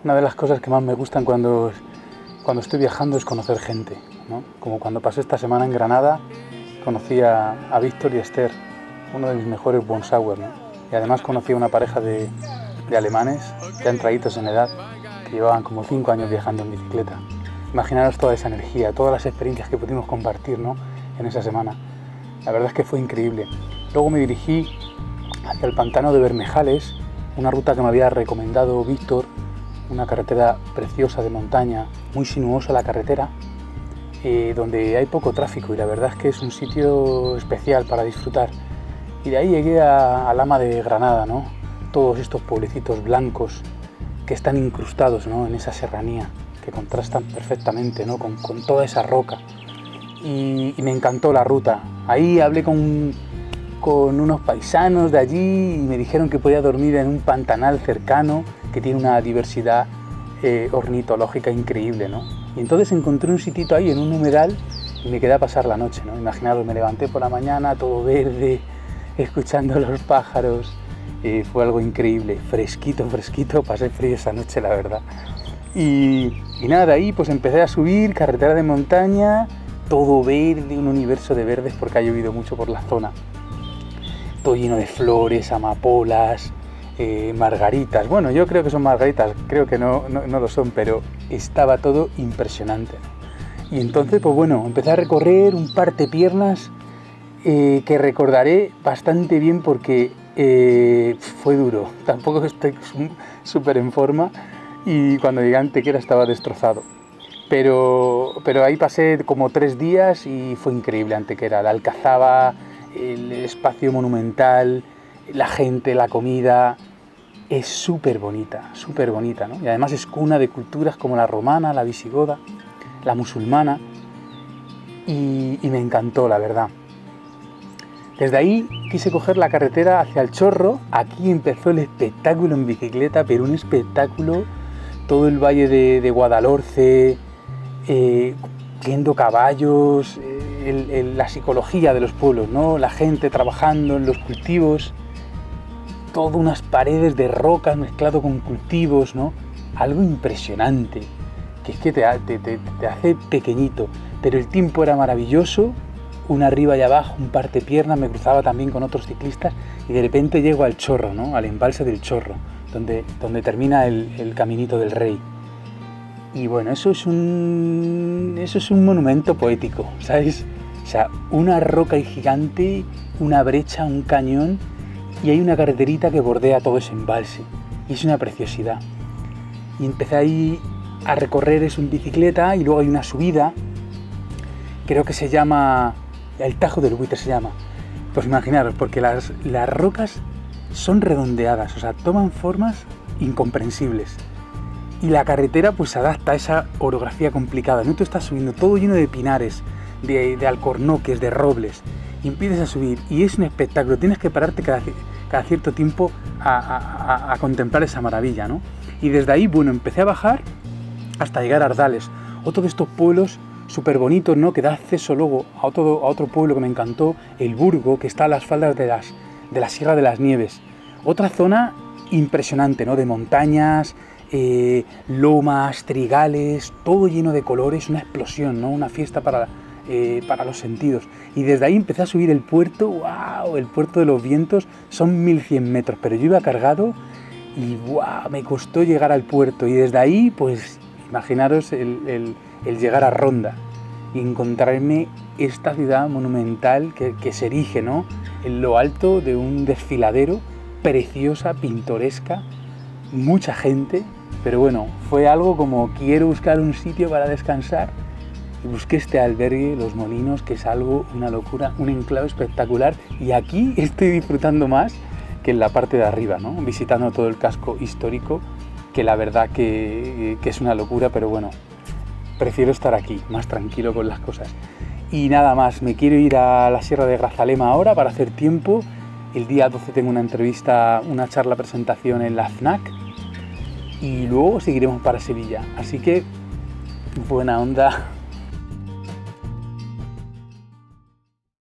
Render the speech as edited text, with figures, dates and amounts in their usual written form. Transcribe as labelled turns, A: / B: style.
A: Una de las cosas que más me gustan cuando estoy viajando es conocer gente, ¿no? Como cuando pasé esta semana en Granada, conocí a Víctor y Esther, uno de mis mejores bonsauers, ¿no? Y además conocí a una pareja de alemanes, ya entraditos en edad, que llevaban como 5 años viajando en bicicleta. Imaginaros toda esa energía, todas las experiencias que pudimos compartir, ¿no?, en esa semana. La verdad es que fue increíble. Luego me dirigí hacia el pantano de Bermejales, una ruta que me había recomendado Víctor, una carretera preciosa de montaña, muy sinuosa la carretera, donde hay poco tráfico y la verdad es que es un sitio especial para disfrutar. Y de ahí llegué a Lama de Granada, ¿no? Todos estos pueblecitos blancos que están incrustados, ¿no?, en esa serranía, que contrastan perfectamente, ¿no?, con toda esa roca. Y me encantó la ruta. Ahí hablé con unos paisanos de allí y me dijeron que podía dormir en un pantanal cercano que tiene una diversidad ornitológica increíble, ¿no? Y entonces encontré un sitito ahí en un humedal y me quedé a pasar la noche, ¿no? Imaginaros, me levanté por la mañana todo verde, escuchando los pájaros. Fue algo increíble, fresquito, pasé frío esa noche, la verdad. Y nada, de ahí pues empecé a subir, carretera de montaña, todo verde, un universo de verdes porque ha llovido mucho por la zona. Todo lleno de flores, amapolas, margaritas. Bueno, yo creo que son margaritas, creo que no lo son, pero estaba todo impresionante. Y entonces, pues bueno, empecé a recorrer un par de piernas que recordaré bastante bien porque fue duro. Tampoco estoy súper en forma y cuando llegué a Antequera estaba destrozado. Pero ahí pasé como 3 días y fue increíble Antequera, la Alcazaba, el espacio monumental, la gente, la comida. Es súper bonita, ¿no? Y además es cuna de culturas como la romana, la visigoda, la musulmana y me encantó, la verdad. Desde ahí quise coger la carretera hacia el Chorro. Aquí empezó el espectáculo en bicicleta, pero un espectáculo, todo el valle de Guadalhorce, viendo caballos, la psicología de los pueblos, ¿no? La gente trabajando en los cultivos, todas unas paredes de rocas mezclado con cultivos, ¿no? Algo impresionante, que es que te hace pequeñito, pero el tiempo era maravilloso, una arriba y abajo, un partepiernas, me cruzaba también con otros ciclistas y de repente llego al Chorro, ¿no?, al embalse del Chorro, donde termina el Caminito del Rey. Y bueno, eso es un monumento poético, ¿sabes? O sea, una roca gigante, una brecha, un cañón, y hay una carreterita que bordea todo ese embalse. Y es una preciosidad. Y empecé ahí a recorrer eso en bicicleta y luego hay una subida, creo que se llama el Tajo del Buitre se llama. Pues imaginaros, porque las rocas son redondeadas, o sea, toman formas incomprensibles. Y la carretera pues se adapta a esa orografía complicada, ¿no? Tú estás subiendo todo lleno de pinares, de alcornoques, de robles, y empiezas a subir y es un espectáculo, tienes que pararte cada cierto tiempo a contemplar esa maravilla, ¿no? Y desde ahí, bueno, empecé a bajar hasta llegar a Ardales, otro de estos pueblos súper bonitos, ¿no?, que da acceso luego a otro pueblo que me encantó, el Burgo, que está a las faldas de la Sierra de las Nieves. Otra zona impresionante, ¿no?, de montañas, lomas, trigales, todo lleno de colores, una explosión, ¿no?, una fiesta para los sentidos. Y desde ahí empecé a subir el puerto, ¡wow!, el puerto de los vientos, son 1100 metros, pero yo iba cargado y ¡wow!, me costó llegar al puerto. Y desde ahí, pues, imaginaros el llegar a Ronda y encontrarme esta ciudad monumental que se erige, ¿no?, en lo alto de un desfiladero, preciosa, pintoresca, mucha gente, pero bueno, fue algo como quiero buscar un sitio para descansar y busqué este albergue, Los Molinos, que es algo, una locura, un enclave espectacular y aquí estoy disfrutando más que en la parte de arriba, ¿no?, visitando todo el casco histórico, que la verdad que es una locura, pero bueno, prefiero estar aquí, más tranquilo con las cosas. Y nada más, me quiero ir a la Sierra de Grazalema ahora para hacer tiempo. El día 12 tengo una entrevista, una charla presentación en la FNAC y luego seguiremos para Sevilla. Así que buena onda.